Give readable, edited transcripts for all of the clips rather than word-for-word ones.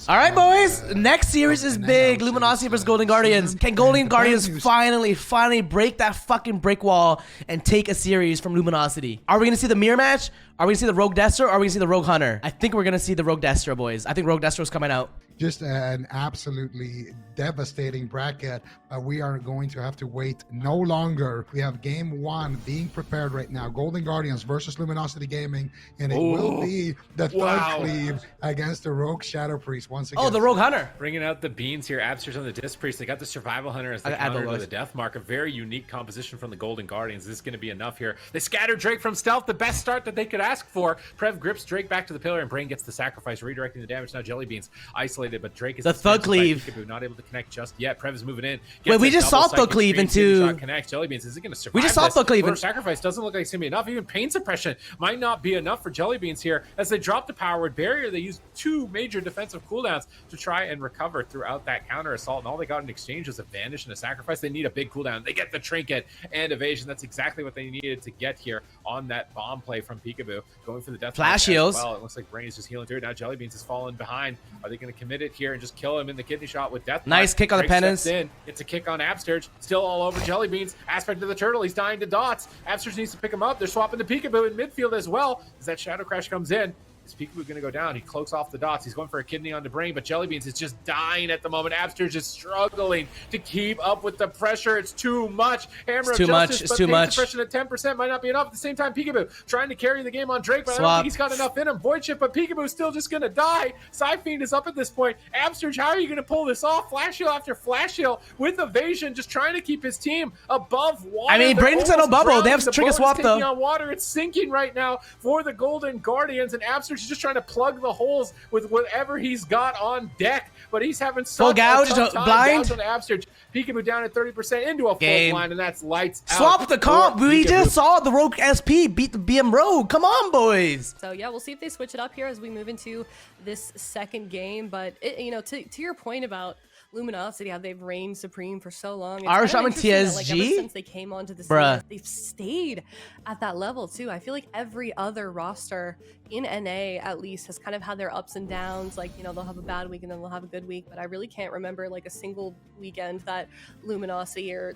All right, boys. Next series is big. Luminosity versus Golden Guardians. Can Golden Guardians finally break that fucking brick wall and take a series from Luminosity? Are we gonna see the mirror match? Are we gonna see the Rogue Destro? Or are we gonna see the Rogue Hunter? I think we're gonna see the Rogue Destro, boys. I think Rogue Destro's coming out. Just an absolutely devastating bracket. We are going to have to wait no longer. We have game one being prepared right now. Golden Guardians versus Luminosity Gaming, and it will be the third cleave against the Rogue Shadow Priest once again. Oh, the Rogue Hunter. Bringing out the beans here. Abster's on the Disc Priest. They got the Survival Hunter as the counter to the Death Mark. A very unique composition from the Golden Guardians. This is going to be enough here. They scatter Drake from stealth. The best start that they could ask for. Prev grips Drake back to the pillar, and Brain gets the sacrifice, redirecting the damage. Now Jelly Beans isolated, but Drake is the thug cleave. Not able to connect just yet. Prev is moving in. Wait, we just saw thug cleave into. Connects. Jelly Beans isn't going to survive. We just saw thug cleave. Sacrifice doesn't look like it's going to be enough. Even pain suppression might not be enough for Jelly Beans here. As they drop the power barrier, they use two major defensive cooldowns to try and recover throughout that counter assault. And all they got in exchange was a vanish and a sacrifice. They need a big cooldown. They get the trinket and evasion. That's exactly what they needed to get here on that bomb play from Peekaboo. Going for the death flash heals. Well, it looks like Brain is just healing through it. Now Jelly Beans is falling behind. Are they going to commit it here and just kill him in the kidney shot with death? Nice kick on the penance. It's a kick on Absterge. Still all over Jelly Beans. Aspect of the turtle. He's dying to dots. Absterge needs to pick him up. They're swapping to Peekaboo in midfield as well as that Shadow Crash comes in. Is Peekaboo going to go down? He cloaks off the dots. He's going for a kidney onto Brain, but Jelly Beans is just dying at the moment. Absterge is struggling to keep up with the pressure. It's too much. Hammer it's too much. It's too much. Suppression at 10% might not be enough. At the same time, Peekaboo trying to carry the game on Drake, but I don't think he's got enough in him. Void Shift, but Peekaboo's still just going to die. Psyfiend is up at this point. Absterge, how are you going to pull this off? Flash heal after flash heal with evasion, just trying to keep his team above water. I mean, Brain's got no bubble. They have trigger swap though. On water, it's sinking right now for the Golden Guardians, and Absterge is just trying to plug the holes with whatever he's got on deck, but he's having full gouge, blind. On Absterge. Peekaboo down at 30% into a full blind, and that's lights out. Swap the comp. We just saw the Rogue SP beat the BM Rogue. Come on, boys. So yeah, we'll see if they switch it up here as we move into this second game. But you know, to your point about Luminosity, how they've reigned supreme for so long. Irish Shaman TSG? Like, ever since they came onto the scene, they've stayed at that level too. I feel like every other roster in NA at least has kind of had their ups and downs. Like, you know, they'll have a bad week and then they'll have a good week. But I really can't remember like a single weekend that Luminosity or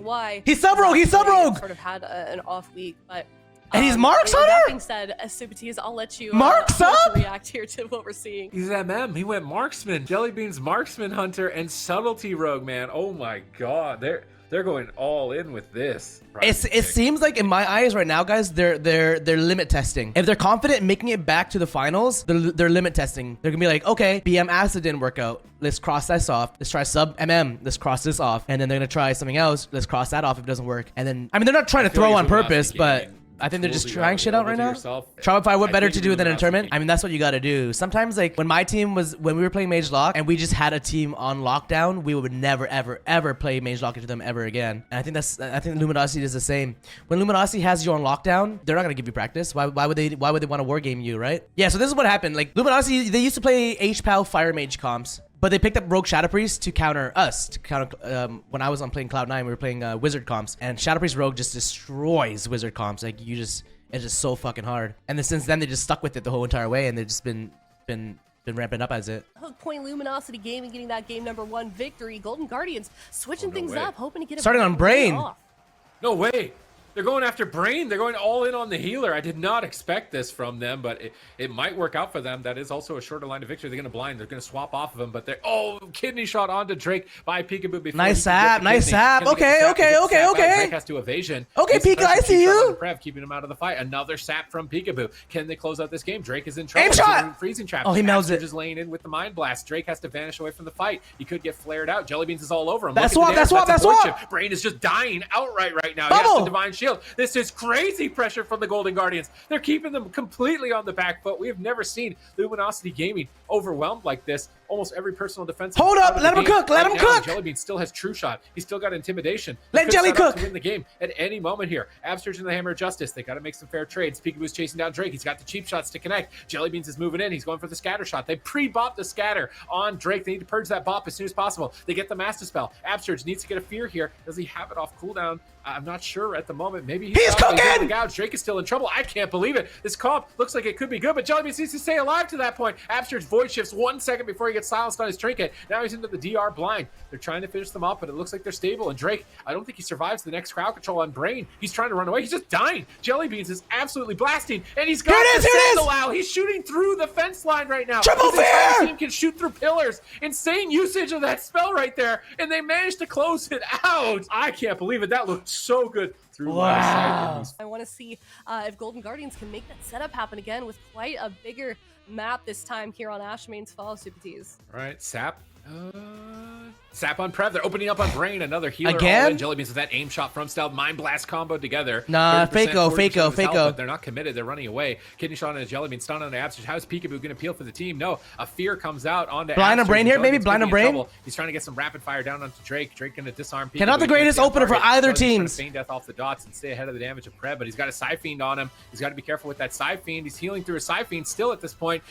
why he's sub rogue. He's sub rogue. Sort of had an off week, but. And he's Mark's Hunter? That being said, Subatiz, I'll let you react here to what we're seeing. He's MM. He went Marksman. Jelly Beans, Marksman Hunter, and Subtlety Rogue, man. Oh my god. They're going all in with this. It seems like in my eyes right now, guys, they're limit testing. If they're confident in making it back to the finals, they're limit testing. They're gonna be like, okay, BM Acid didn't work out. Let's cross this off. Let's try sub MM. Let's cross this off. And then they're gonna try something else. Let's cross that off if it doesn't work. And then, I mean, they're not trying to throw on purpose, but I think they're just trying shit out right now. Try to find what better to do than a tournament. I mean, that's what you got to do. Sometimes, like when we were playing Mage Lock and we just had a team on lockdown, we would never, ever, ever play Mage Lock into them ever again. And I think Luminosity is the same. When Luminosity has you on lockdown, they're not gonna give you practice. Why would they want to war game you, right? Yeah. So this is what happened. Like Luminosity, they used to play HPAL Fire Mage comps. But they picked up Rogue Shadow Priest to counter us. When I was on playing Cloud9, we were playing Wizard comps, and Shadow Priest Rogue just destroys Wizard comps. Like it's just so fucking hard. And then since then they just stuck with it the whole entire way, and they've just been ramping up as it. Hook Point Luminosity Gaming getting that game #1 victory. Golden Guardians switching things up, hoping to get it starting on Brain. No way. They're going after Brain. They're going all in on the healer. I did not expect this from them, but it might work out for them. That is also a shorter line of victory. They're going to blind. They're going to swap off of him, but they're kidney shot onto Drake by Peekaboo before. Nice sap. Okay. Drake has to evasion. Okay, Peekaboo, I see you. Prev keeping him out of the fight. Another sap from Peekaboo. Can they close out this game? Drake is in trouble. Aim shot. Freezing trap. Oh, he melts it. Just laying in with the mind blast. Drake has to vanish away from the fight. He could get flared out. Jelly Beans is all over him. That's swap. Brain is just dying outright right now. Bubble. He has the divine shield. This is crazy pressure from the Golden Guardians. They're keeping them completely on the back foot. We have never seen Luminosity Gaming overwhelmed like this. almost every personal defense. Hold up, let him cook, let him cook. Jellybean still has True Shot. He's still got Intimidation. Let Jelly cook. To win the game at any moment here. Absurge and the Hammer of Justice. They got to make some fair trades. Peekaboo's chasing down Drake. He's got the cheap shots to connect. Jellybeans is moving in. He's going for the scatter shot. They pre-bop the scatter on Drake. They need to purge that bop as soon as possible. They get the Master Spell. Absurge needs to get a fear here. Does he have it off cooldown? I'm not sure at the moment. Maybe he's cooking. Drake is still in trouble. I can't believe it. This comp looks like it could be good, but Jellybeans needs to stay alive to that point. Absurge void shifts 1 second before he gets silenced on his trinket. Now he's into the DR blind. They're trying to finish them off, but it looks like they're stable. And Drake, I don't think he survives the next crowd control on Brain. He's trying to run away. He's just dying. Jellybeans is absolutely blasting, and he's got the Sentinel out. He's shooting through the fence line right now. Triple His entire fear! team can shoot through pillars. Insane usage of that spell right there, and they managed to close it out. I can't believe it. That looked so good. Wow. I want to see if Golden Guardians can make that setup happen again with quite a bigger map this time here on Ashmane's Fall, Super Tees. All right, Sap. Sap on Prev. They're opening up on Brain. Another healer. Again? Jellybeans with that aim shot from stealth. Mind Blast combo together. Nah, 30%, Fako, 40% Fako, of his health, Fako. but they're not committed. They're running away. Kidney shot on a Jellybean. Stun on the Absurge. How's Peekaboo going to peel for the team? No. A fear comes out onto Blind on Absurge, Brain here, maybe? Jellybean's Blind on gonna be in Brain? trouble. He's trying to get some rapid fire down onto Drake. Drake going to disarm Peekaboo. Not the greatest opener for either teams. Feign death off the dots and stay ahead of the damage of Prev, but he's got a Psy Fiend on him. He's got to be careful with that Psy Fiend. He's healing through a Psy Fiend still at this point.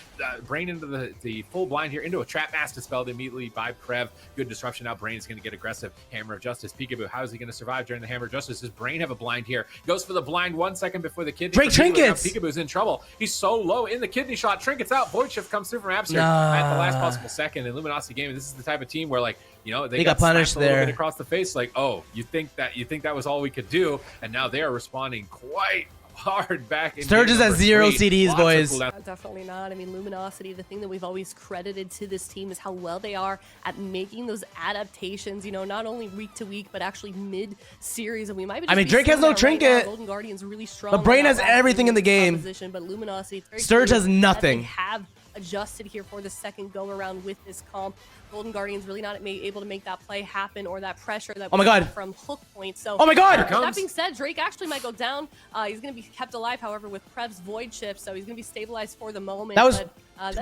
Brain into the full blind here, into a Trap Master spelled immediately by Prev. Good disruption. Now Brain is going to get aggressive. Hammer of Justice. Peekaboo, how is he going to survive during the Hammer of Justice? Does Brain have a blind here? Goes for the blind 1 second before the kidney. Drake trinkets. Peekaboo's in trouble. He's so low in the kidney shot. Trinkets out. Void Shift comes through from Absurge at the last possible second. In Luminosity Gaming, this is the type of team where, like, you know, they got punished a little there bit across the face. Like, oh, you think that was all we could do? And now they are responding quite hard back in Sturge is at 0 CDs, boys. Definitely not. I mean, Luminosity, the thing that we've always credited to this team is how well they are at making those adaptations, you know, not only week to week, but actually mid-series. And we might be I mean, Drake has no trinket. Golden Guardians really strong. But Brain has everything in the game. But Luminosity, Sturge has nothing. They have adjusted here for the second go around with this comp. Golden Guardians really not able to make that play happen or that pressure that from hook point. So oh my god! That being said, Drake actually might go down. He's going to be kept alive, however, with Prev's Void Shift, so he's going to be stabilized for the moment. That was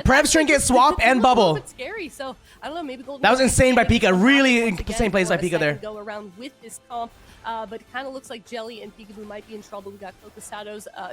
Prev's trinket, swap, and bubble. It's scary. So I don't know. Maybe Golden. That was insane by Pika. Really insane plays by Pika there. Go around with this comp. But it kind of looks like Jelly and Peekaboo might be in trouble. We got Focus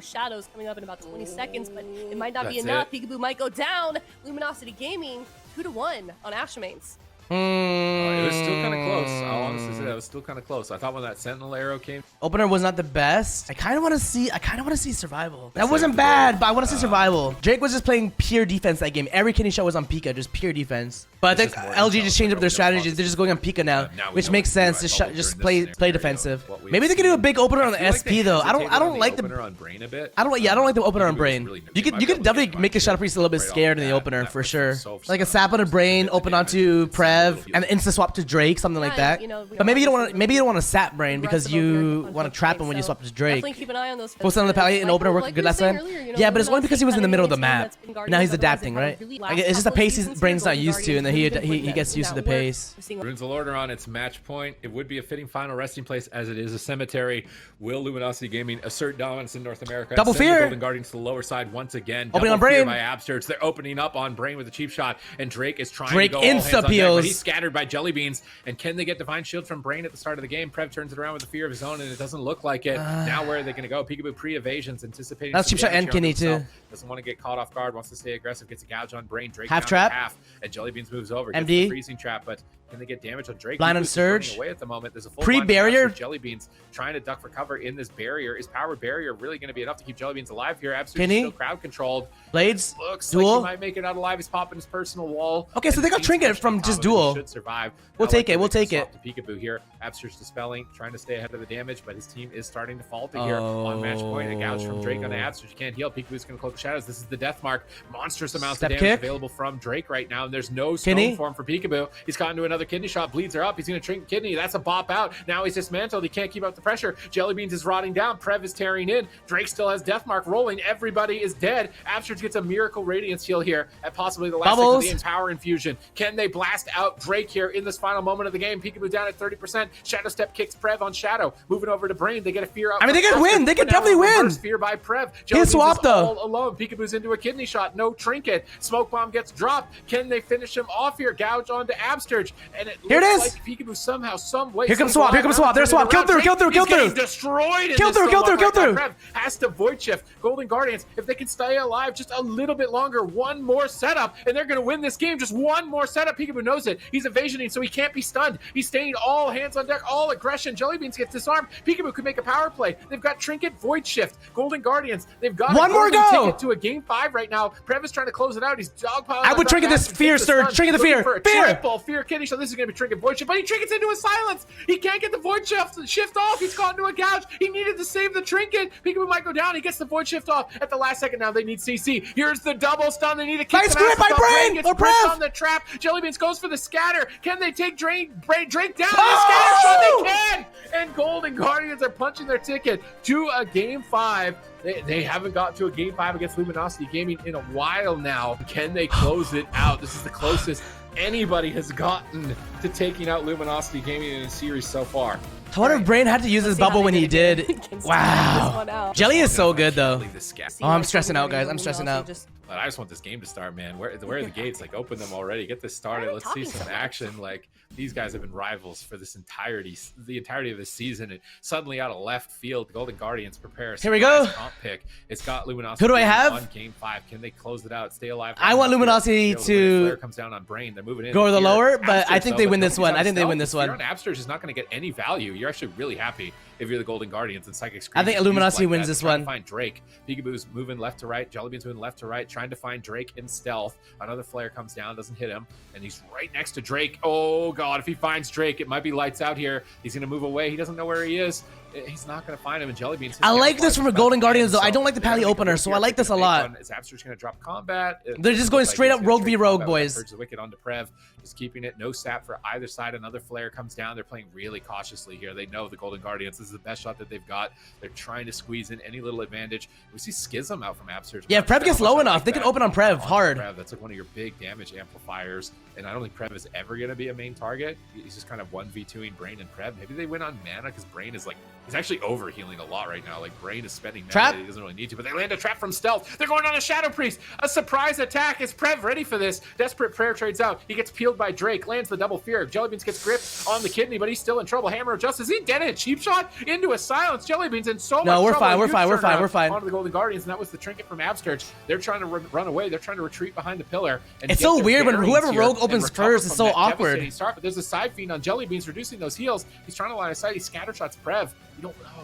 Shadows coming up in about 20 seconds, but it might not be enough. Peekaboo might go down. Luminosity Gaming 2-1 on Ashmane's. It was still kind of close. I'll honestly say that was still kind of close. I thought when that Sentinel arrow came, opener was not the best. I kind of want to see survival. That wasn't bad, but I want to see survival. Drake was just playing pure defense that game. Every kidney shot was on Pika, just pure defense. But I think LG just changed up their strategy. They're just going on Pika now, which makes sense. Just play defensive. Maybe they could do a big opener on the SP though. I don't like the opener on Brain a bit. I don't like the opener on Brain. You could definitely make the Shadow Priest a little bit scared in the opener for sure. Like a sap on a Brain, open onto Prev, and insta swap to Drake, something like that. But maybe you don't want to sap Brain because you want to trap him when you swap to Drake. Definitely keep an eye on those. Full Sun on the Palette and opener worked good last time. Yeah, but it's only because he was in the middle of the map. Now he's adapting, right? It's just a pace his Brain's not used to, and then he gets used to the pace. Runes of Lord are on its match point. It would be a fitting final resting place as it is a cemetery. Will Luminosity Gaming assert dominance in North America? Double fear. Golden Guardians to the lower side once again. Opening on Brain by Absurge. They're opening up on Brain with a cheap shot, and Drake is trying to go insta peels. But he's scattered by Jellybeans. And can they get Divine Shield from Brain at the start of the game? Prev turns it around with a fear of his own, and it doesn't look like it. Now where are they going to go? Peekaboo pre-evasions, anticipating. That's cheap shot and Kidney too. Doesn't want to get caught off guard. Wants to stay aggressive. Gets a gouge on Brain. Drake half trap. And Jellybeans moves over. MD. Gets the freezing trap, but can they get damage on Drake? Blind on Surge. Away at the moment. There's a full pre-barrier. Jellybeans trying to duck for cover in this barrier. Is powered barrier really going to be enough to keep Jellybeans alive here? Absolutely still crowd controlled. Blades. Looks duel. like he might make it out alive. He's popping his personal wall. Okay, so they got trinket from just duel. Should survive. We'll take it. We'll take it. Peekaboo here. Absurge dispelling, trying to stay ahead of the damage, but his team is starting to falter here on match point. A gouge from Drake on the Absurge. You can't heal. Peekaboo's going to cloak the shadows. This is the death mark. Monstrous amounts of damage available from Drake right now, and there's no stone form for Peekaboo. He's caught into another another kidney shot, bleeds her up. He's going to drink kidney. That's a bop out. Now he's dismantled. He can't keep up the pressure. Jellybeans is rotting down. Prev is tearing in. Drake still has Deathmark rolling. Everybody is dead. Absurge gets a miracle Radiance heal here at possibly the last second of the game. Power infusion. Can they blast out Drake here in this final moment of the game? Peekaboo down at 30%. Shadow Step kicks Prev on Shadow. Moving over to Brain. They get a fear out. I mean, they could win. They could definitely win. Fear by Prev. His swap though. All alone. Peekaboo's into a kidney shot. No trinket. Smoke bomb gets dropped. Can they finish him off here? Gouge onto Absturge. And it here looks it is. like Peekaboo somehow, some way. Here comes swap. Here comes swap. There's swap. Kill through. Kill through. Kill through. Destroyed. Kill through. Kill through. Kill through. Prev has to void shift. Golden Guardians, if they can stay alive just a little bit longer, one more setup, and they're going to win this game. Just one more setup. Peekaboo knows it. He's evasioning, so he can't be stunned. He's staying all hands on deck, all aggression. Jellybeans gets disarmed. Peekaboo could make a power play. They've got Trinket, Void Shift, Golden Guardians. They've got one more go. Ticket to a game 5 right now. Prev is trying to close it out. He's dogpiling. I would Trinket this fear, sir. Trinket the fear. Triple fear kidney. So this is going to be Trinket Void Shift, but he trinkets into a silence. He can't get the Void Shift off. He's caught into a gouge. He needed to save the Trinket. Peekaboo might go down. He gets the Void Shift off at the last second. Now they need CC. Here's the double stun. They need to kick nice grip by Brain or Prev on the trap. Jellybeans goes for the scatter. Can they take Drake down? The scatter shot. They can. And Golden Guardians are punching their ticket to a game 5. They haven't got to a game 5 against Luminosity Gaming in a while now. Can they close it out? This is the closest anybody has gotten to taking out Luminosity Gaming in a series so far. I wonder if Brain had to use his bubble when he did. Wow. Jelly is so good though. Oh, I'm stressing out, guys. I'm stressing out. I just want this game to start, man. Where are the gates? Like, open them already. Get this started. Let's see some action. Like, these guys have been rivals for the entirety of this season. And suddenly, out of left field, Golden Guardians prepare. Here we go. Comp pick. It's got Luminosity. Who do I have? On game 5. Can they close it out? Stay alive. I want Luminosity to Flare comes down on Brain. They're moving in. Go to the lower, but Absturge, I think they win this one. I think they win this one. Absturge is not going to get any value. You're actually really happy if you're the Golden Guardians and Psychic Scream. I think Luminosity wins this one. Find Drake. Peekaboo's moving left to right. Jellybean's moving left to right, trying to find Drake in stealth. Another flare comes down, doesn't hit him, and he's right next to Drake. Oh god, if he finds Drake, it might be lights out here. He's gonna move away. He doesn't know where he is. He's not going to find him, and Jellybeans. I like this from a Golden Guardians, though. I don't like the Pally opener, so I like this a lot. Is Absurge going to drop combat? They're just going straight up rogue v rogue, boys. The wicked onto Prev, just keeping it. No sap for either side. Another flare comes down. They're playing really cautiously here. They know the Golden Guardians. This is the best shot that they've got. They're trying to squeeze in any little advantage. We see Schism out from Absurge. Yeah, if Prev gets low enough, they can open on Prev hard. That's like one of your big damage amplifiers, and I don't think Prev is ever going to be a main target. He's just kind of 1v2ing Brain and Prev. Maybe they win on mana because Brain is like, he's actually over healing a lot right now. Like, Brain is spending mana. He doesn't really need to, but they land a trap from stealth. They're going on a Shadow Priest. A surprise attack. Is Prev ready for this? Desperate Prayer trades out. He gets peeled by Drake, lands the double fear. Jellybeans gets gripped on the kidney, but he's still in trouble. Hammer of Justice. He dead in a cheap shot into a silence. Jellybeans in so much trouble. No, we're fine. Onto the Golden Guardians, and that was the trinket from Absturge. They're trying to run away. They're trying to retreat behind the pillar. And it's so weird when whoever rogue opens first is so awkward. Start, but there's a side feed on Jellybeans reducing those heals. He's trying to line of sight. He scatter shots Prev.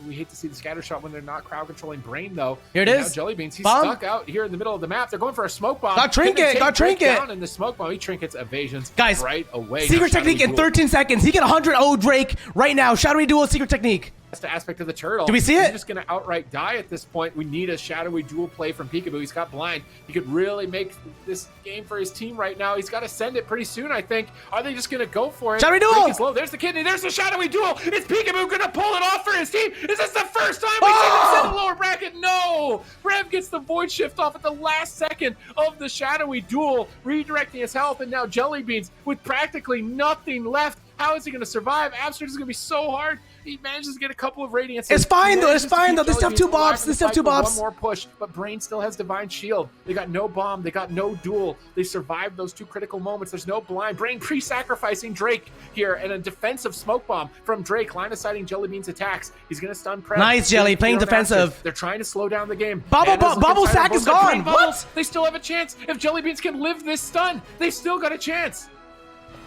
We hate to see the scatter shot when they're not crowd controlling Brain, though. Here it is. Now Jellybeans, he's stuck out here in the middle of the map. They're going for a smoke bomb. Got Trinket. Down in the smoke bomb. He trinkets evasions. Guys, right away. Secret technique in 13 seconds. He get 100 Drake right now. Shadowy Duel secret technique. That's the aspect of the turtle. Do we see it? He's just going to outright die at this point. We need a shadowy duel play from Peekaboo. He's got blind. He could really make this game for his team right now. He's got to send it pretty soon, I think. Are they just going to go for it? Shadowy duel! There's the kidney. There's the shadowy duel. Is Peekaboo going to pull it off for his team? Is this the first time we've seen him send a lower bracket? No! Rev gets the void shift off at the last second of the shadowy duel, redirecting his health, and now Jellybeans with practically nothing left. How is he going to survive? Absurge is going to be so hard. He manages to get a couple of radiance. It's fine though. It's fine though. They still have 2 bobs. They still have 2 bobs. One more push, but Brain still has Divine Shield. They got no bomb. They got no duel. They survived those 2 critical moments. There's no blind. Brain pre-sacrificing Drake here, and a defensive smoke bomb from Drake, line of sighting Jellybean's attacks. He's going to stun Prev. Nice, Jelly, playing defensive. They're trying to slow down the game. Bubble sack is gone. What? They still have a chance. If Jellybeans can live this stun, they've still got a chance.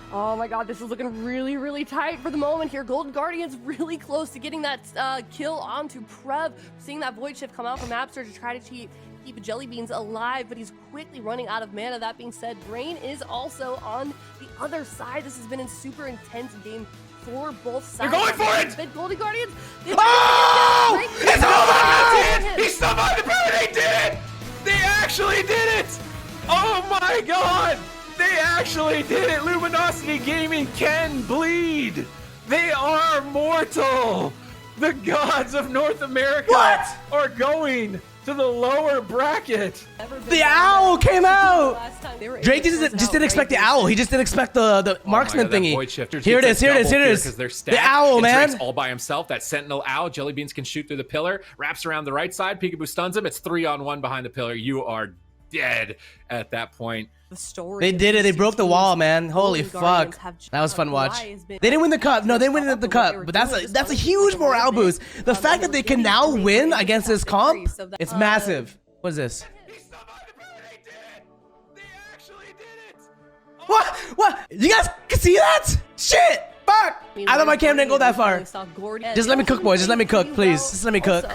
Oh my god, this is looking really, really tight for the moment here. Golden Guardians really close to getting that kill onto Prev. Seeing that Void Shift come out from Absurge to try to keep Jellybeans alive, but he's quickly running out of mana. That being said, Brain is also on the other side. This has been a super intense game for both sides. They're going for it! The Golden Guardians. Oh! It's over! He survived the power! They did it! They actually did it! Oh my god! They They actually did it! Luminosity Gaming can bleed! They are mortal! The gods of North America are going to the lower bracket! The owl came out! Drake just didn't expect the owl. He just didn't expect the marksman thingy. Here it is, here it is, here it is. The owl, man. Drake's all by himself. That sentinel owl. Jellybeans can shoot through the pillar. Wraps around the right side. Peekaboo stuns him. It's 3-on-1 behind the pillar. You are dead at that point. They did it. They broke the wall, man. Holy fuck. That was fun to watch. They didn't win the cup. No, they didn't win the cup. But that's a huge morale boost. The fact that they can now win against this comp, it's massive. What is this? What? You guys can see that? Shit! Fuck! I thought my camera didn't go that far. Just let me cook, boys. Just let me cook, please. Just let me cook.